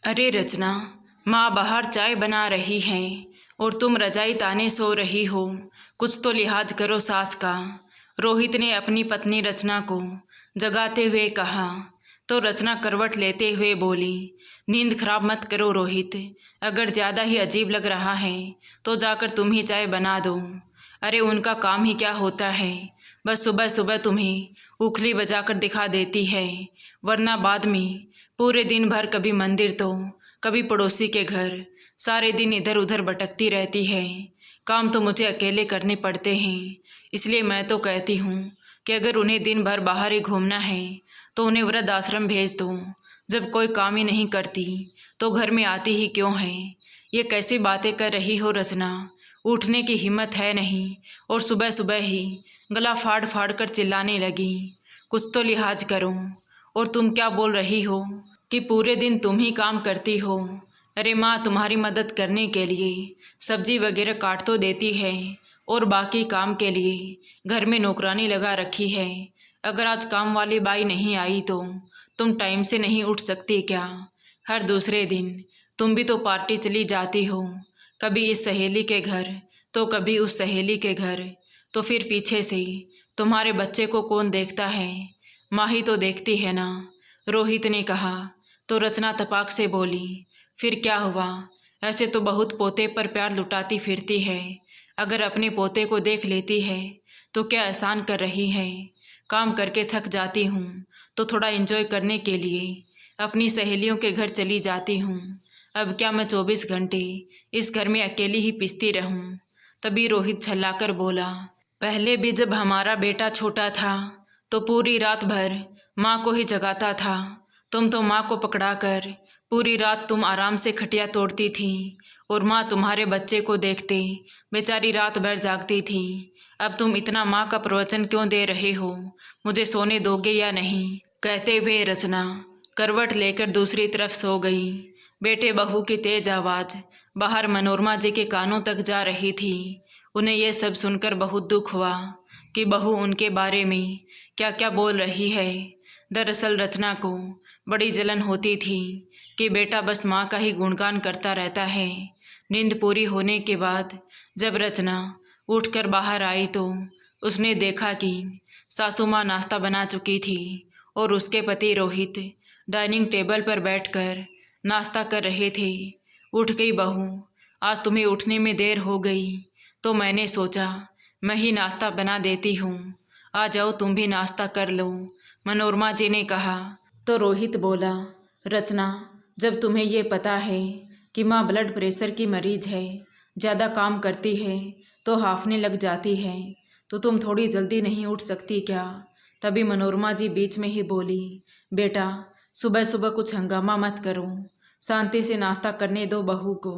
अरे रचना, माँ बाहर चाय बना रही है और तुम रजाई ताने सो रही हो। कुछ तो लिहाज करो सास का। रोहित ने अपनी पत्नी रचना को जगाते हुए कहा। तो रचना करवट लेते हुए बोली, नींद खराब मत करो रोहित। अगर ज़्यादा ही अजीब लग रहा है तो जाकर तुम ही चाय बना दो। अरे उनका काम ही क्या होता है, बस सुबह सुबह तुम्हें उखली बजाकर दिखा देती है, वरना बाद में पूरे दिन भर कभी मंदिर तो कभी पड़ोसी के घर, सारे दिन इधर उधर भटकती रहती है। काम तो मुझे अकेले करने पड़ते हैं, इसलिए मैं तो कहती हूँ कि अगर उन्हें दिन भर बाहर ही घूमना है तो उन्हें वृद्ध आश्रम भेज दो। जब कोई काम ही नहीं करती तो घर में आती ही क्यों है। ये कैसी बातें कर रही हो रचना, उठने की हिम्मत है नहीं और सुबह सुबह ही गला फाड़ फाड़ कर चिल्लाने लगी। कुछ तो लिहाज करो। और तुम क्या बोल रही हो कि पूरे दिन तुम ही काम करती हो। अरे माँ तुम्हारी मदद करने के लिए सब्जी वगैरह काट तो देती है और बाकी काम के लिए घर में नौकरानी लगा रखी है। अगर आज काम वाली बाई नहीं आई तो तुम टाइम से नहीं उठ सकती क्या। हर दूसरे दिन तुम भी तो पार्टी चली जाती हो, कभी इस सहेली के घर तो कभी उस सहेली के घर। तो फिर पीछे से तुम्हारे बच्चे को कौन देखता है, माँ ही तो देखती है ना। रोहित ने कहा। तो रचना तपाक से बोली, फिर क्या हुआ, ऐसे तो बहुत पोते पर प्यार लुटाती फिरती है। अगर अपने पोते को देख लेती है तो क्या एहसान कर रही है। काम करके थक जाती हूँ तो थोड़ा एंजॉय करने के लिए अपनी सहेलियों के घर चली जाती हूँ। अब क्या मैं 24 घंटे इस घर में अकेली ही पिसती रहूँ। तभी रोहित छल्लाकर बोला, पहले भी जब हमारा बेटा छोटा था तो पूरी रात भर माँ को ही जगाता था। तुम तो माँ को पकड़ाकर पूरी रात तुम आराम से खटिया तोड़ती थी और माँ तुम्हारे बच्चे को देखते बेचारी रात भर जागती थी। अब तुम इतना माँ का प्रवचन क्यों दे रहे हो, मुझे सोने दोगे या नहीं। कहते हुए रचना करवट लेकर दूसरी तरफ सो गई। बेटे बहू की तेज आवाज़ बाहर मनोरमा जी के कानों तक जा रही थी। उन्हें यह सब सुनकर बहुत दुख हुआ कि बहू उनके बारे में क्या क्या बोल रही है। दरअसल रचना को बड़ी जलन होती थी कि बेटा बस माँ का ही गुणगान करता रहता है। नींद पूरी होने के बाद जब रचना उठकर बाहर आई तो उसने देखा कि सासू माँ नाश्ता बना चुकी थी और उसके पति रोहित डाइनिंग टेबल पर बैठकर नाश्ता कर रहे थे। उठ गई बहू, आज तुम्हें उठने में देर हो गई तो मैंने सोचा मैं ही नाश्ता बना देती हूँ, आ जाओ तुम भी नाश्ता कर लो, मनोरमा जी ने कहा। तो रोहित बोला, रचना जब तुम्हें ये पता है कि माँ ब्लड प्रेशर की मरीज है, ज़्यादा काम करती है तो हांफने लग जाती है, तो तुम थोड़ी जल्दी नहीं उठ सकती क्या। तभी मनोरमा जी बीच में ही बोली, बेटा सुबह सुबह कुछ हंगामा मत करो, शांति से नाश्ता करने दो बहू को।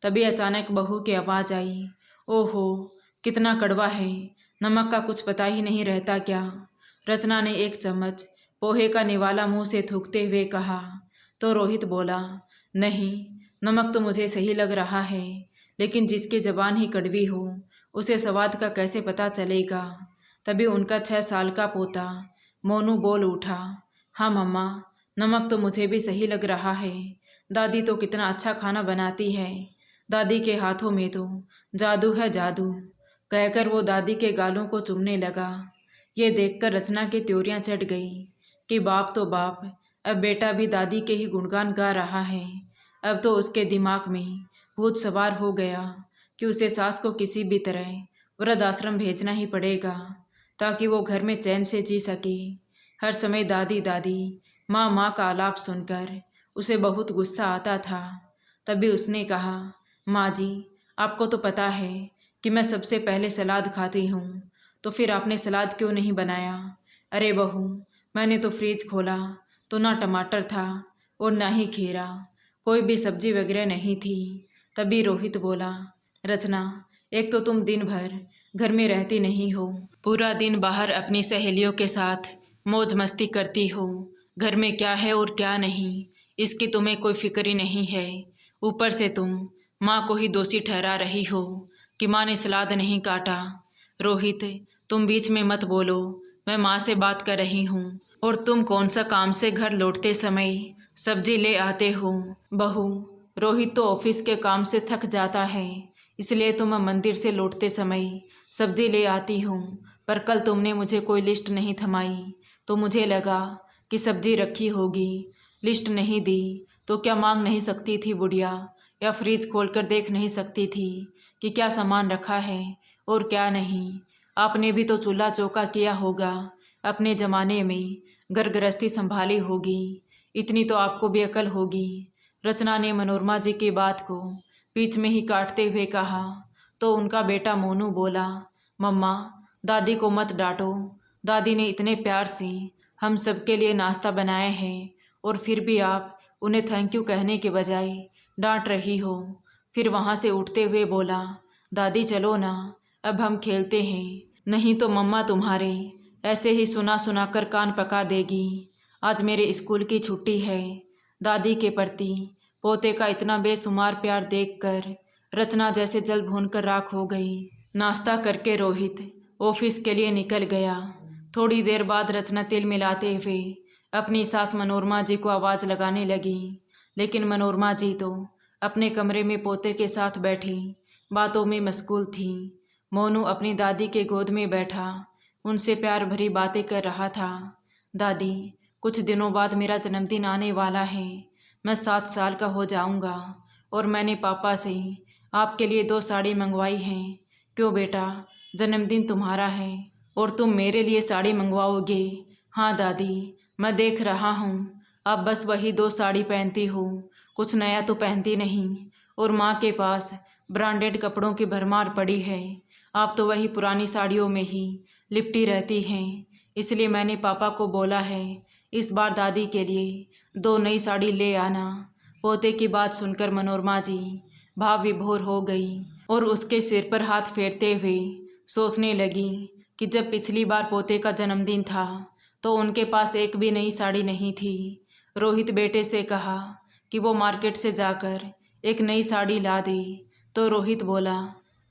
तभी अचानक बहू की आवाज़ आई, ओहो कितना कड़वा है, नमक का कुछ पता ही नहीं रहता क्या। रचना ने एक चम्मच पोहे का निवाला मुंह से थूकते हुए कहा। तो रोहित बोला, नहीं नमक तो मुझे सही लग रहा है, लेकिन जिसकी ज़बान ही कड़वी हो उसे स्वाद का कैसे पता चलेगा। तभी उनका 6 साल का पोता मोनू बोल उठा, हाँ मम्मा नमक तो मुझे भी सही लग रहा है, दादी तो कितना अच्छा खाना बनाती है, दादी के हाथों में तो जादू है जादू। कहकर वो दादी के गालों को चूमने लगा। ये देखकर रचना की त्योरियां चढ़ गई कि बाप तो बाप, अब बेटा भी दादी के ही गुणगान गा रहा है। अब तो उसके दिमाग में भूत सवार हो गया कि उसे सास को किसी भी तरह वृद्ध आश्रम भेजना ही पड़ेगा ताकि वो घर में चैन से जी सके। हर समय दादी दादी माँ माँ का आलाप सुनकर उसे बहुत गुस्सा आता था। तभी उसने कहा, माँ जी आपको तो पता है कि मैं सबसे पहले सलाद खाती हूँ, तो फिर आपने सलाद क्यों नहीं बनाया। अरे बहू मैंने तो फ्रिज खोला तो ना टमाटर था और ना ही खीरा, कोई भी सब्जी वगैरह नहीं थी। तभी रोहित बोला, रचना एक तो तुम दिन भर घर में रहती नहीं हो, पूरा दिन बाहर अपनी सहेलियों के साथ मौज मस्ती करती हो, घर में क्या है और क्या नहीं इसकी तुम्हें कोई फिक्र ही नहीं है। ऊपर से तुम माँ को ही दोषी ठहरा रही हो कि माँ ने सलाद नहीं काटा। रोहित तुम बीच में मत बोलो, मैं माँ से बात कर रही हूँ। और तुम कौन सा काम से घर लौटते समय सब्जी ले आते हो। बहू, रोहित तो ऑफिस के काम से थक जाता है, इसलिए तो मैं मंदिर से लौटते समय सब्जी ले आती हूँ। पर कल तुमने मुझे कोई लिस्ट नहीं थमाई, तो मुझे लगा कि सब्जी रखी होगी। लिस्ट नहीं दी तो क्या मांग नहीं सकती थी बुढ़िया, या फ्रिज खोलकर देख नहीं सकती थी कि क्या सामान रखा है और क्या नहीं। आपने भी तो चूल्हा चौका किया होगा, अपने ज़माने में घर गृहस्थी संभाली होगी, इतनी तो आपको भी अकल होगी। रचना ने मनोरमा जी की बात को बीच में ही काटते हुए कहा। तो उनका बेटा मोनू बोला, मम्मा, दादी को मत डांटो। दादी ने इतने प्यार से हम सबके लिए नाश्ता बनाया है और फिर भी आप उन्हें थैंक यू कहने के बजाय डांट रही हो। फिर वहाँ से उठते हुए बोला, दादी चलो ना, अब हम खेलते हैं, नहीं तो मम्मा तुम्हारे ऐसे ही सुना सुना कर कान पका देगी। आज मेरे स्कूल की छुट्टी है। दादी के प्रति पोते का इतना बेशुमार प्यार देखकर रचना जैसे जल भूनकर राख हो गई। नाश्ता करके रोहित ऑफिस के लिए निकल गया। थोड़ी देर बाद रचना तिल मिलाते हुए अपनी सास मनोरमा जी को आवाज़ लगाने लगी, लेकिन मनोरमा जी तो अपने कमरे में पोते के साथ बैठी बातों में मशगूल थी। मोनू अपनी दादी के गोद में बैठा उनसे प्यार भरी बातें कर रहा था। दादी, कुछ दिनों बाद मेरा जन्मदिन आने वाला है। मैं 7 साल का हो जाऊंगा और मैंने पापा से आपके लिए 2 साड़ी मंगवाई हैं। क्यों बेटा, जन्मदिन तुम्हारा है और तुम मेरे लिए साड़ी मंगवाओगे? हाँ दादी, मैं देख रहा हूँ आप बस वही 2 साड़ी पहनती हो, कुछ नया तो पहनती नहीं। और माँ के पास ब्रांडेड कपड़ों की भरमार पड़ी है, आप तो वही पुरानी साड़ियों में ही लिपटी रहती हैं। इसलिए मैंने पापा को बोला है इस बार दादी के लिए 2 नई साड़ी ले आना। पोते की बात सुनकर मनोरमा जी भाव विभोर हो गई और उसके सिर पर हाथ फेरते हुए सोचने लगी कि जब पिछली बार पोते का जन्मदिन था तो उनके पास एक भी नई साड़ी नहीं थी। रोहित बेटे से कहा कि वो मार्केट से जाकर एक नई साड़ी ला दे, तो रोहित बोला,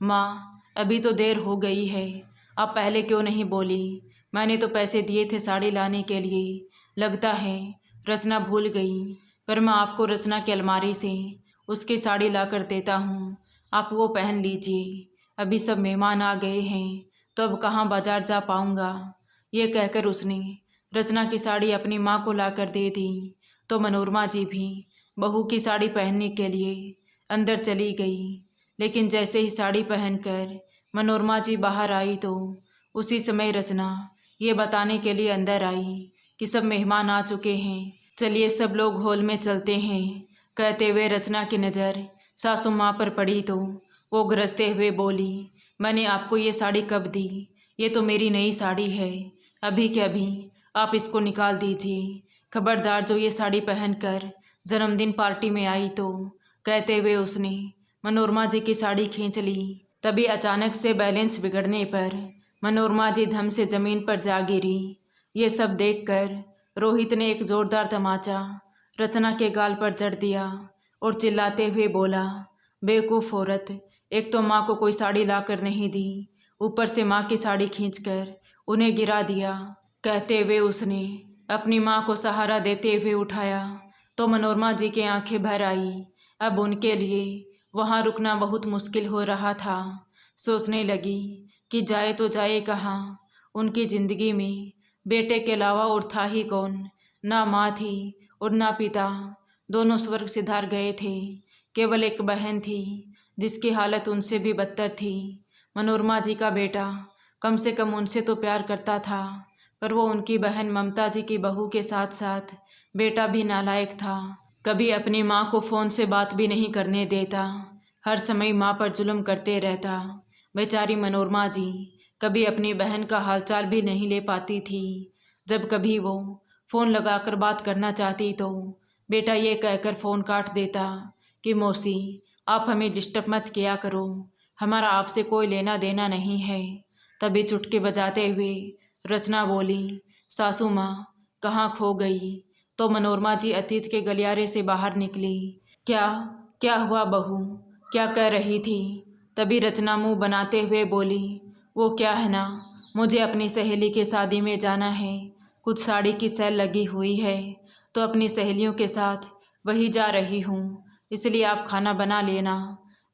माँ अभी तो देर हो गई है, आप पहले क्यों नहीं बोली? मैंने तो पैसे दिए थे साड़ी लाने के लिए। लगता है रचना भूल गई, पर मैं आपको रचना की अलमारी से उसकी साड़ी ला कर देता हूँ, आप वो पहन लीजिए। अभी सब मेहमान आ गए हैं तो अब कहाँ बाजार जा पाऊँगा। ये कहकर उसने रचना की साड़ी अपनी माँ को ला कर दे दी। तो मनोरमा जी भी बहू की साड़ी पहनने के लिए अंदर चली गई। लेकिन जैसे ही साड़ी पहनकर मनोरमा जी बाहर आई तो उसी समय रचना ये बताने के लिए अंदर आई कि सब मेहमान आ चुके हैं, चलिए सब लोग हॉल में चलते हैं। कहते हुए रचना की नज़र सासू माँ पर पड़ी तो वो गरजते हुए बोली, मैंने आपको ये साड़ी कब दी? ये तो मेरी नई साड़ी है, अभी के अभी आप इसको निकाल दीजिए। खबरदार जो ये साड़ी पहनकर जन्मदिन पार्टी में आई तो। कहते हुए उसने मनोरमा जी की साड़ी खींच ली। तभी अचानक से बैलेंस बिगड़ने पर मनोरमा जी धम से ज़मीन पर जा गिरी। ये सब देखकर रोहित ने एक ज़ोरदार तमाचा रचना के गाल पर जड़ दिया और चिल्लाते हुए बोला, बेवकूफ़ औरत, एक तो माँ को कोई साड़ी ला कर नहीं दी, ऊपर से माँ की साड़ी खींचकर उन्हें गिरा दिया। कहते हुए उसने अपनी माँ को सहारा देते हुए उठाया तो मनोरमा जी की आंखें भर आई। अब उनके लिए वहाँ रुकना बहुत मुश्किल हो रहा था। सोचने लगी कि जाए तो जाए कहाँ। उनकी ज़िंदगी में बेटे के अलावा और था ही कौन? ना माँ थी और ना पिता, दोनों स्वर्ग सिधार गए थे। केवल एक बहन थी जिसकी हालत उनसे भी बदतर थी। मनोरमा जी का बेटा कम से कम उनसे तो प्यार करता था, पर वो उनकी बहन ममता जी की बहू के साथ साथ बेटा भी नालायक था। कभी अपनी माँ को फ़ोन से बात भी नहीं करने देता, हर समय माँ पर जुल्म करते रहता। बेचारी मनोरमा जी कभी अपनी बहन का हालचाल भी नहीं ले पाती थी। जब कभी वो फ़ोन लगाकर बात करना चाहती तो बेटा ये कहकर फ़ोन काट देता कि मौसी, आप हमें डिस्टर्ब मत किया करो, हमारा आपसे कोई लेना देना नहीं है। तभी चुटकी बजाते हुए रचना बोली, सासू माँ कहाँ खो गई? तो मनोरमा जी अतीत के गलियारे से बाहर निकली। क्या क्या हुआ बहू, क्या कह रही थी? तभी रचना मुंह बनाते हुए बोली, वो क्या है ना, मुझे अपनी सहेली की शादी में जाना है, कुछ साड़ी की सेल लगी हुई है, तो अपनी सहेलियों के साथ वहीं जा रही हूँ, इसलिए आप खाना बना लेना,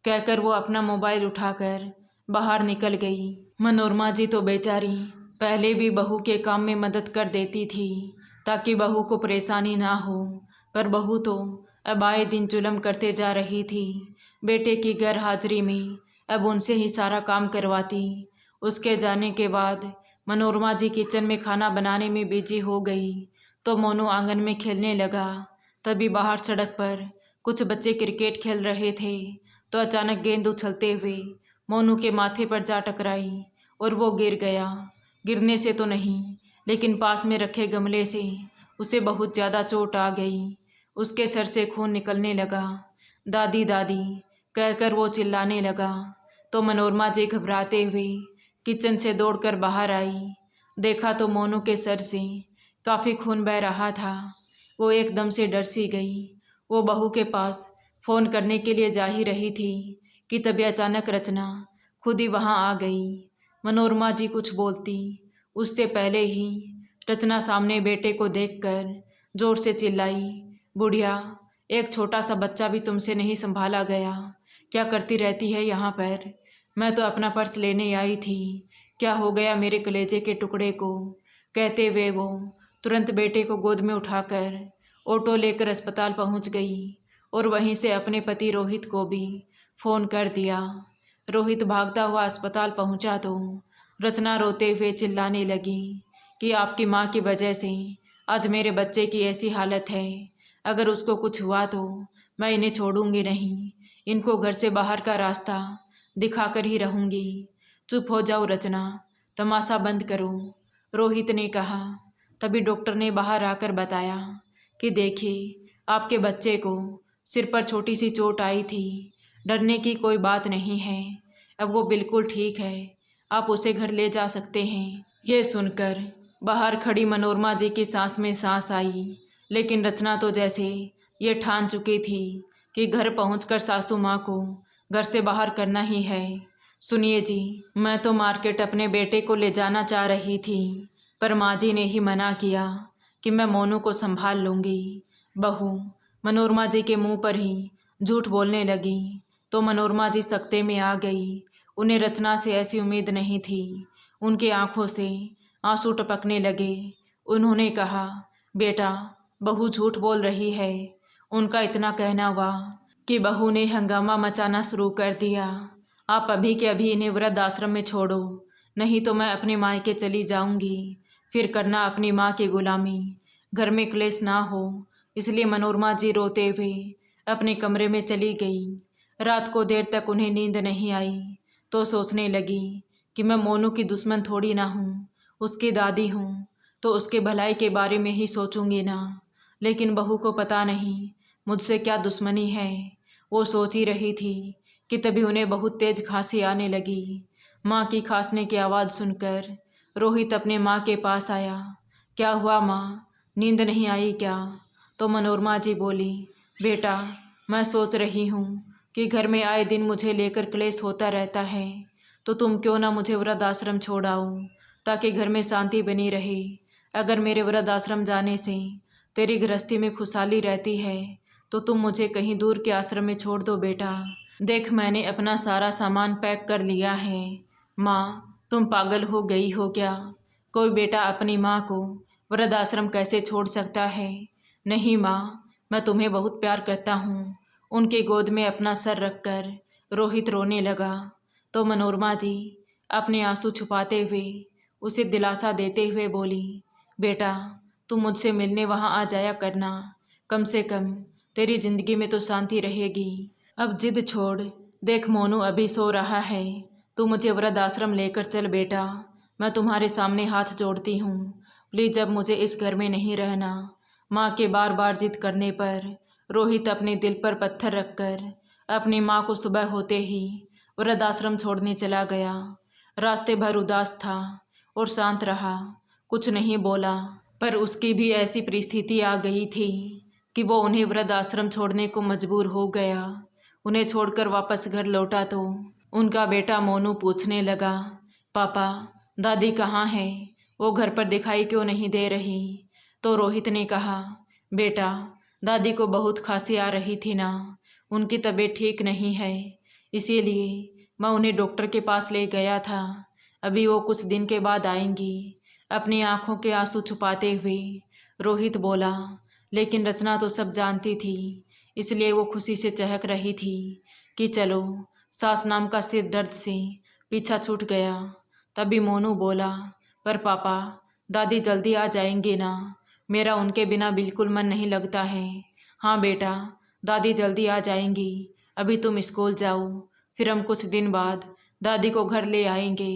कहकर वो अपना मोबाइल उठाकर बाहर निकल गई। मनोरमा जी तो बेचारी पहले भी बहू के काम में मदद कर देती थी ताकि बहू को परेशानी ना हो, पर बहू तो अब आए दिन जुल्म करते जा रही थी। बेटे की गैर हाजिरी में अब उनसे ही सारा काम करवाती। उसके जाने के बाद मनोरमा जी किचन में खाना बनाने में बिजी हो गई तो मोनू आंगन में खेलने लगा। तभी बाहर सड़क पर कुछ बच्चे क्रिकेट खेल रहे थे तो अचानक गेंद उछलते हुए मोनू के माथे पर जा टकराई और वो गिर गया। गिरने से तो नहीं, लेकिन पास में रखे गमले से उसे बहुत ज़्यादा चोट आ गई। उसके सर से खून निकलने लगा। दादी दादी कहकर वो चिल्लाने लगा तो मनोरमा जी घबराते हुए किचन से दौड़कर बाहर आई। देखा तो मोनू के सर से काफ़ी खून बह रहा था। वो एकदम से डर सी गई। वो बहू के पास फ़ोन करने के लिए जा ही रही थी कि तभी अचानक रचना खुद ही वहाँ आ गई। मनोरमा जी कुछ बोलती उससे पहले ही रचना सामने बेटे को देखकर जोर से चिल्लाई, बुढ़िया, एक छोटा सा बच्चा भी तुमसे नहीं संभाला गया, क्या करती रहती है यहाँ पर? मैं तो अपना पर्स लेने आई थी, क्या हो गया मेरे कलेजे के टुकड़े को? कहते हुए वो तुरंत बेटे को गोद में उठाकर ऑटो लेकर अस्पताल पहुँच गई और वहीं से अपने पति रोहित को भी फ़ोन कर दिया। रोहित भागता हुआ अस्पताल पहुंचा तो रचना रोते हुए चिल्लाने लगी कि आपकी माँ की वजह से आज मेरे बच्चे की ऐसी हालत है, अगर उसको कुछ हुआ तो मैं इन्हें छोड़ूंगी नहीं, इनको घर से बाहर का रास्ता दिखाकर ही रहूंगी। चुप हो जाओ रचना, तमाशा बंद करो, रोहित ने कहा। तभी डॉक्टर ने बाहर आकर बताया कि देखिए, आपके बच्चे को सिर पर छोटी सी चोट आई थी, डरने की कोई बात नहीं है, अब वो बिल्कुल ठीक है, आप उसे घर ले जा सकते हैं। ये सुनकर बाहर खड़ी मनोरमा जी की सांस में सांस आई, लेकिन रचना तो जैसे ये ठान चुकी थी कि घर पहुंचकर सासू माँ को घर से बाहर करना ही है। सुनिए जी, मैं तो मार्केट अपने बेटे को ले जाना चाह रही थी, पर माँ जी ने ही मना किया कि मैं मोनू को संभाल लूँगी। बहू मनोरमा जी के मुंह पर ही झूठ बोलने लगी तो मनोरमा जी सकते में आ गई। उन्हें रचना से ऐसी उम्मीद नहीं थी। उनकी आंखों से आंसू टपकने लगे। उन्होंने कहा, बेटा, बहू झूठ बोल रही है। उनका इतना कहना हुआ कि बहू ने हंगामा मचाना शुरू कर दिया। आप अभी के अभी इन्हें वृद्ध आश्रम में छोड़ो, नहीं तो मैं अपने मायके चली जाऊंगी, फिर करना अपनी माँ की गुलामी, घर में क्लेश ना हो। इसलिए मनोरमा जी रोते हुए अपने कमरे में चली गई। रात को देर तक उन्हें नींद नहीं आई तो सोचने लगी कि मैं मोनू की दुश्मन थोड़ी ना हूँ, उसकी दादी हूँ, तो उसके भलाई के बारे में ही सोचूंगी ना। लेकिन बहू को पता नहीं मुझसे क्या दुश्मनी है। वो सोच ही रही थी कि तभी उन्हें बहुत तेज खांसी आने लगी। माँ की खांसने की आवाज़ सुनकर रोहित अपने माँ के पास आया। क्या हुआ माँ, नींद नहीं आई क्या? तो मनोरमा जी बोली, बेटा, मैं सोच रही हूँ कि घर में आए दिन मुझे लेकर क्लेश होता रहता है, तो तुम क्यों ना मुझे वृद्धाश्रम छोड़ाओ ताकि घर में शांति बनी रहे। अगर मेरे वृद्धाश्रम जाने से तेरी गृहस्थी में खुशहाली रहती है तो तुम मुझे कहीं दूर के आश्रम में छोड़ दो बेटा। देख, मैंने अपना सारा सामान पैक कर लिया है। माँ, तुम पागल हो गई हो क्या? कोई बेटा अपनी माँ को वृद्धाश्रम कैसे छोड़ सकता है? नहीं माँ, मैं तुम्हें बहुत प्यार करता हूँ। उनके गोद में अपना सर रखकर रोहित रोने लगा तो मनोरमा जी अपने आंसू छुपाते हुए उसे दिलासा देते हुए बोली, बेटा, तुम मुझसे मिलने वहाँ आ जाया करना, कम से कम तेरी जिंदगी में तो शांति रहेगी। अब जिद छोड़, देख मोनू अभी सो रहा है, तू मुझे वृद्धाश्रम लेकर चल बेटा। मैं तुम्हारे सामने हाथ जोड़ती हूँ, प्लीज़ अब मुझे इस घर में नहीं रहना। माँ के बार बार जिद करने पर रोहित अपने दिल पर पत्थर रखकर अपनी माँ को सुबह होते ही वृद्धाश्रम छोड़ने चला गया। रास्ते भर उदास था और शांत रहा, कुछ नहीं बोला, पर उसकी भी ऐसी परिस्थिति आ गई थी कि वो उन्हें वृद्धाश्रम छोड़ने को मजबूर हो गया। उन्हें छोड़कर वापस घर लौटा तो उनका बेटा मोनू पूछने लगा, पापा, दादी कहाँ है? वो घर पर दिखाई क्यों नहीं दे रही? तो रोहित ने कहा, बेटा, दादी को बहुत खांसी आ रही थी ना, उनकी तबीयत ठीक नहीं है, इसीलिए मैं उन्हें डॉक्टर के पास ले गया था। अभी वो कुछ दिन के बाद आएंगी। अपनी आंखों के आंसू छुपाते हुए रोहित बोला। लेकिन रचना तो सब जानती थी, इसलिए वो खुशी से चहक रही थी कि चलो, सास नाम का सिर दर्द से पीछा छूट गया। तभी मोनू बोला, पर पापा, दादी जल्दी आ जाएंगे ना, मेरा उनके बिना बिल्कुल मन नहीं लगता है। हाँ बेटा, दादी जल्दी आ जाएंगी, अभी तुम स्कूल जाओ, फिर हम कुछ दिन बाद दादी को घर ले आएंगे।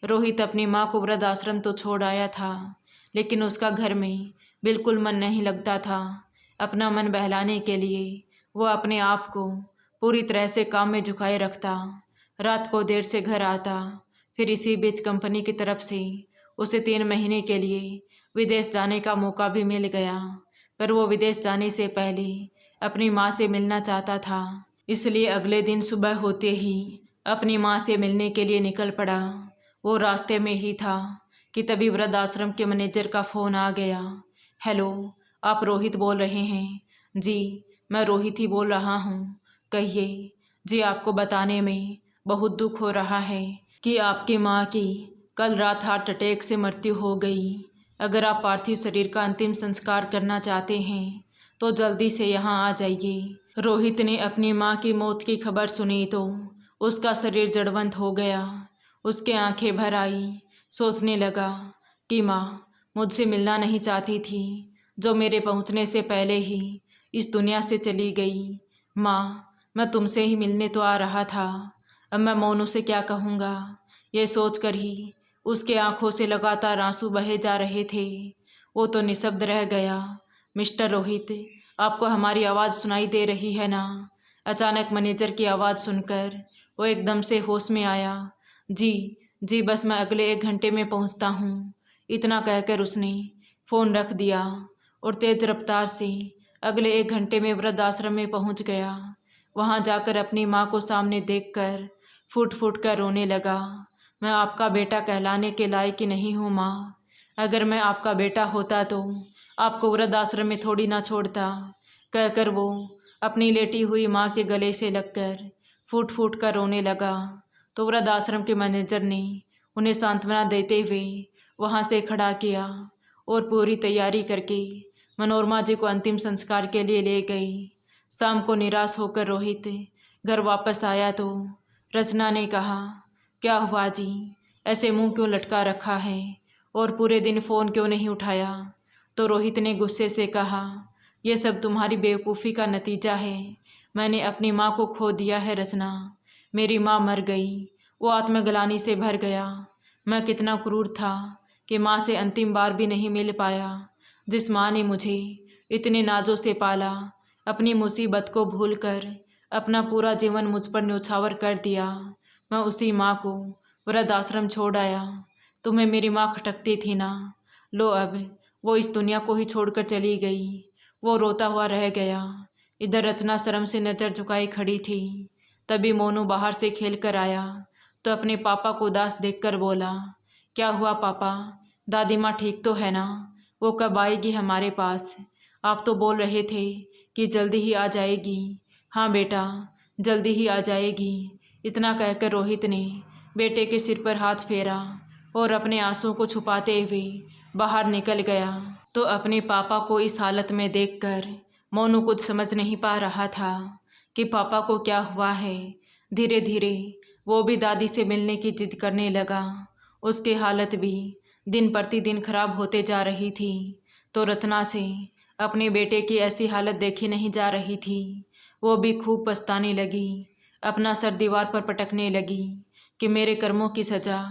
रोहित अपनी माँ को वृद्धाश्रम तो छोड़ आया था, लेकिन उसका घर में बिल्कुल मन नहीं लगता था। अपना मन बहलाने के लिए वो अपने आप को पूरी तरह से काम में झुकाए रखता। रात को देर से घर आता, फिर इसी बीच कंपनी की तरफ से उसे 3 महीने के लिए विदेश जाने का मौका भी मिल गया। पर वो विदेश जाने से पहले अपनी माँ से मिलना चाहता था, इसलिए अगले दिन सुबह होते ही अपनी माँ से मिलने के लिए निकल पड़ा। वो रास्ते में ही था कि तभी वृद्धाश्रम के मैनेजर का फ़ोन आ गया। हेलो, आप रोहित बोल रहे हैं? जी, मैं रोहित ही बोल रहा हूँ, कहिए। जी, आपको बताने में बहुत दुख हो रहा है कि आपकी माँ की कल रात हार्ट अटैक से मृत्यु हो गई। अगर आप पार्थिव शरीर का अंतिम संस्कार करना चाहते हैं तो जल्दी से यहाँ आ जाइए। रोहित ने अपनी माँ की मौत की खबर सुनी तो उसका शरीर जड़वंत हो गया। उसके आंखें भर आई, सोचने लगा कि माँ मुझसे मिलना नहीं चाहती थी, जो मेरे पहुँचने से पहले ही इस दुनिया से चली गई। माँ, मैं तुमसे ही मिलने तो आ रहा था, अब मैं मोनू से क्या कहूँगा, ये सोचकर ही उसके आंखों से लगातार आंसू बहे जा रहे थे। वो तो निशब्द रह गया। मिस्टर रोहित, आपको हमारी आवाज़ सुनाई दे रही है ना? अचानक मैनेजर की आवाज़ सुनकर वो एकदम से होश में आया। जी जी, बस मैं अगले 1 घंटे में पहुंचता हूं। इतना कहकर उसने फ़ोन रख दिया और तेज़ रफ्तार से अगले 1 घंटे में वृद्धाश्रम में पहुंच गया। वहां जाकर अपनी माँ को सामने देखकर फूट फूट कर रोने लगा। मैं आपका बेटा कहलाने के लायक ही नहीं हूँ माँ। अगर मैं आपका बेटा होता तो आपको वृद्धाश्रम में थोड़ी ना छोड़ता, कहकर वो अपनी लेटी हुई माँ के गले से लगकर फूट फूट कर रोने लगा। तो वृद्धाश्रम के मैनेजर ने उन्हें सांत्वना देते हुए वहाँ से खड़ा किया और पूरी तैयारी करके मनोरमा जी को अंतिम संस्कार के लिए ले गई। शाम को निराश होकर रोहित घर वापस आया तो रचना ने कहा, क्या हुआ जी, ऐसे मुंह क्यों लटका रखा है और पूरे दिन फ़ोन क्यों नहीं उठाया? तो रोहित ने गुस्से से कहा, यह सब तुम्हारी बेवकूफ़ी का नतीजा है। मैंने अपनी माँ को खो दिया है रचना, मेरी माँ मर गई। वो आत्मग्लानि से भर गया। मैं कितना क्रूर था कि माँ से अंतिम बार भी नहीं मिल पाया। जिस माँ ने मुझे इतने नाजों से पाला, अपनी मुसीबत को भूलकर अपना पूरा जीवन मुझ पर न्यौछावर कर दिया, मैं उसी माँ को वृद्धाश्रम छोड़ आया। तुम्हें मेरी माँ खटकती थी ना, लो अब वो इस दुनिया को ही छोड़कर चली गई। वो रोता हुआ रह गया। इधर रचना शर्म से नज़र झुकाई खड़ी थी। तभी मोनू बाहर से खेल कर आया तो अपने पापा को उदास देखकर बोला, क्या हुआ पापा, दादी माँ ठीक तो है ना? वो कब आएगी हमारे पास? आप तो बोल रहे थे कि जल्दी ही आ जाएगी। हाँ बेटा, जल्दी ही आ जाएगी। इतना कहकर रोहित ने बेटे के सिर पर हाथ फेरा और अपने आंसुओं को छुपाते हुए बाहर निकल गया। तो अपने पापा को इस हालत में देखकर मोनू कुछ समझ नहीं पा रहा था कि पापा को क्या हुआ है। धीरे धीरे वो भी दादी से मिलने की जिद करने लगा। उसकी हालत भी दिन प्रतिदिन खराब होते जा रही थी। तो रत्ना से अपने बेटे की ऐसी हालत देखी नहीं जा रही थी। वो भी खूब पछताने लगी, अपना सर दीवार पर पटकने लगी कि मेरे कर्मों की सज़ा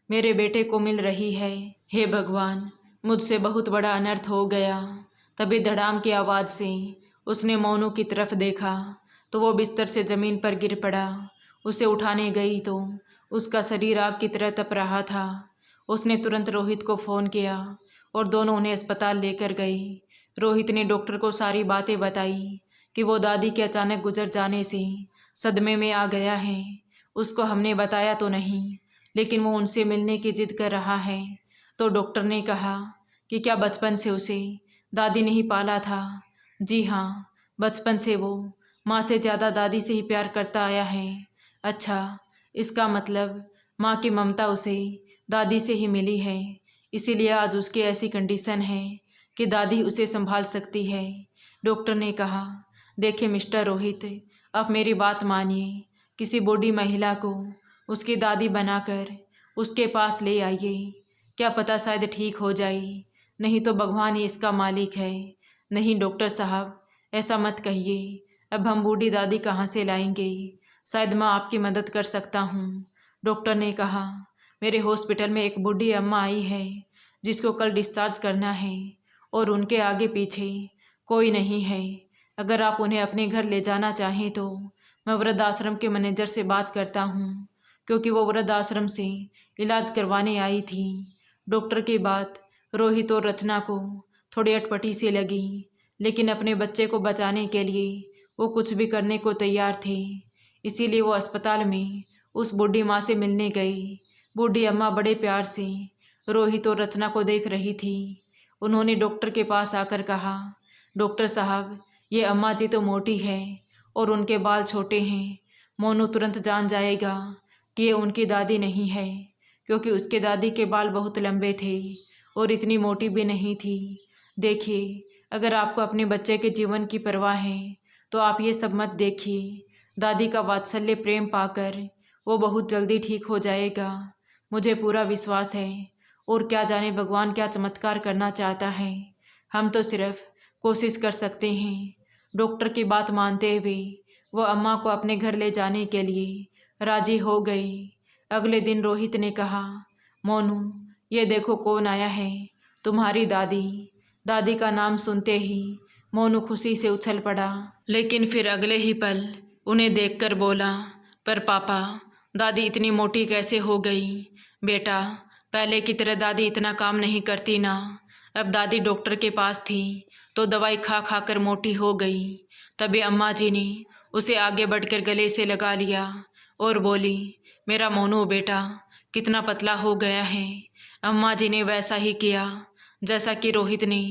मेरे बेटे को मिल रही है। हे भगवान, मुझसे बहुत बड़ा अनर्थ हो गया। तभी धड़ाम की आवाज़ से उसने मोनू की तरफ देखा तो वो बिस्तर से ज़मीन पर गिर पड़ा। उसे उठाने गई तो उसका शरीर आग की तरह तप रहा था। उसने तुरंत रोहित को फ़ोन किया और दोनों उन्हें अस्पताल लेकर गए। रोहित ने डॉक्टर को सारी बातें बताई कि वो दादी के अचानक गुजर जाने से सदमे में आ गया है। उसको हमने बताया तो नहीं, लेकिन वो उनसे मिलने की जिद कर रहा है। तो डॉक्टर ने कहा कि क्या बचपन से उसे दादी ने ही पाला था। जी हाँ, बचपन से वो माँ से ज़्यादा दादी से ही प्यार करता आया है। अच्छा, इसका मतलब माँ की ममता उसे दादी से ही मिली है, इसीलिए आज उसकी ऐसी कंडीशन है कि दादी उसे संभाल सकती है। डॉक्टर ने कहा, देखिए मिस्टर रोहित, आप मेरी बात मानिए। किसी बूढ़ी महिला को उसकी दादी बनाकर उसके पास ले आइए। क्या पता शायद ठीक हो जाए, नहीं तो भगवान ही इसका मालिक है। नहीं डॉक्टर साहब, ऐसा मत कहिए। अब हम बूढ़ी दादी कहाँ से लाएंगे? शायद मैं आपकी मदद कर सकता हूँ। डॉक्टर ने कहा, मेरे हॉस्पिटल में एक बूढ़ी अम्मा आई है जिसको कल डिस्चार्ज करना है और उनके आगे पीछे कोई नहीं है। अगर आप उन्हें अपने घर ले जाना चाहें तो मैं वृद्धाश्रम के मैनेजर से बात करता हूँ, क्योंकि वो वृद्धाश्रम से इलाज करवाने आई थी। डॉक्टर की बात रोहित और रचना को थोड़ी अटपटी सी लगी, लेकिन अपने बच्चे को बचाने के लिए वो कुछ भी करने को तैयार थे। इसीलिए वो अस्पताल में उस बूढ़ी माँ से मिलने गई। बूढ़ी अम्मा बड़े प्यार से रोहित और रचना को देख रही थी। उन्होंने डॉक्टर के पास आकर कहा, डॉक्टर साहब, ये अम्मा जी तो मोटी है और उनके बाल छोटे हैं। मोनू तुरंत जान जाएगा कि ये उनकी दादी नहीं है, क्योंकि उसके दादी के बाल बहुत लंबे थे और इतनी मोटी भी नहीं थी। देखिए, अगर आपको अपने बच्चे के जीवन की परवाह है तो आप ये सब मत देखिए। दादी का वात्सल्य प्रेम पाकर वो बहुत जल्दी ठीक हो जाएगा, मुझे पूरा विश्वास है। और क्या जाने भगवान क्या चमत्कार करना चाहता है, हम तो सिर्फ कोशिश कर सकते हैं। डॉक्टर की बात मानते हुए वो अम्मा को अपने घर ले जाने के लिए राजी हो गई। अगले दिन रोहित ने कहा, मोनू, ये देखो कौन आया है, तुम्हारी दादी। दादी का नाम सुनते ही मोनू खुशी से उछल पड़ा, लेकिन फिर अगले ही पल उन्हें देखकर बोला, पर पापा, दादी इतनी मोटी कैसे हो गई? बेटा, पहले की तरह दादी इतना काम नहीं करती ना। अब दादी डॉक्टर के पास थी तो दवाई खा खा कर मोटी हो गई। तभी अम्मा जी ने उसे आगे बढ़कर गले से लगा लिया और बोली, मेरा मोनू बेटा कितना पतला हो गया है। अम्मा जी ने वैसा ही किया जैसा कि रोहित ने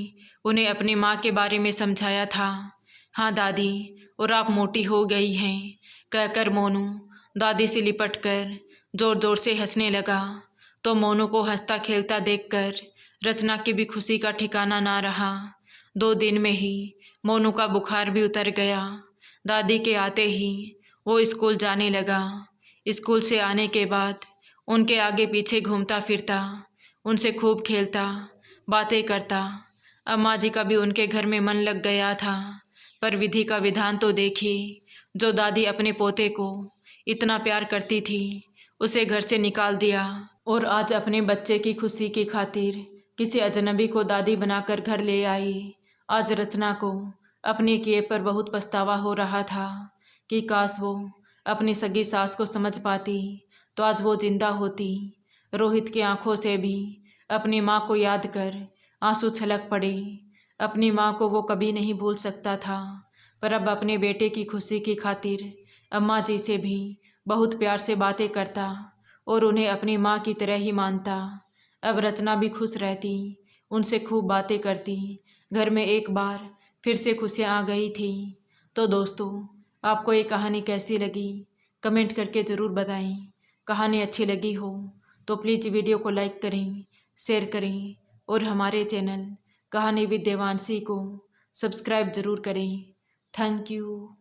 उन्हें अपनी माँ के बारे में समझाया था। हाँ दादी, और आप मोटी हो गई हैं, कहकर मोनू दादी से लिपट कर जोर जोर से हंसने लगा। तो मोनू को हंसता खेलता देखकर रचना की भी खुशी का ठिकाना ना रहा। 2 दिन में ही मोनू का बुखार भी उतर गया। दादी के आते ही वो स्कूल जाने लगा। स्कूल से आने के बाद उनके आगे पीछे घूमता फिरता, उनसे खूब खेलता, बातें करता। अम्मा जी का भी उनके घर में मन लग गया था। पर विधि का विधान तो देखिए, जो दादी अपने पोते को इतना प्यार करती थी उसे घर से निकाल दिया, और आज अपने बच्चे की खुशी की खातिर किसी अजनबी को दादी बनाकर घर ले आई। आज रचना को अपने किए पर बहुत पछतावा हो रहा था कि काश वो अपनी सगी सास को समझ पाती तो आज वो जिंदा होती। रोहित की आंखों से भी अपनी माँ को याद कर आंसू छलक पड़े। अपनी माँ को वो कभी नहीं भूल सकता था, पर अब अपने बेटे की खुशी की खातिर अम्मा जी से भी बहुत प्यार से बातें करता और उन्हें अपनी माँ की तरह ही मानता। अब रचना भी खुश रहती, उनसे खूब बातें करती। घर में एक बार फिर से खुशियाँ आ गई थी। तो दोस्तों, आपको ये कहानी कैसी लगी कमेंट करके ज़रूर बताएं। कहानी अच्छी लगी हो तो प्लीज़ वीडियो को लाइक करें, शेयर करें और हमारे चैनल कहानी विद देवांशी को सब्सक्राइब ज़रूर करें। Thank you.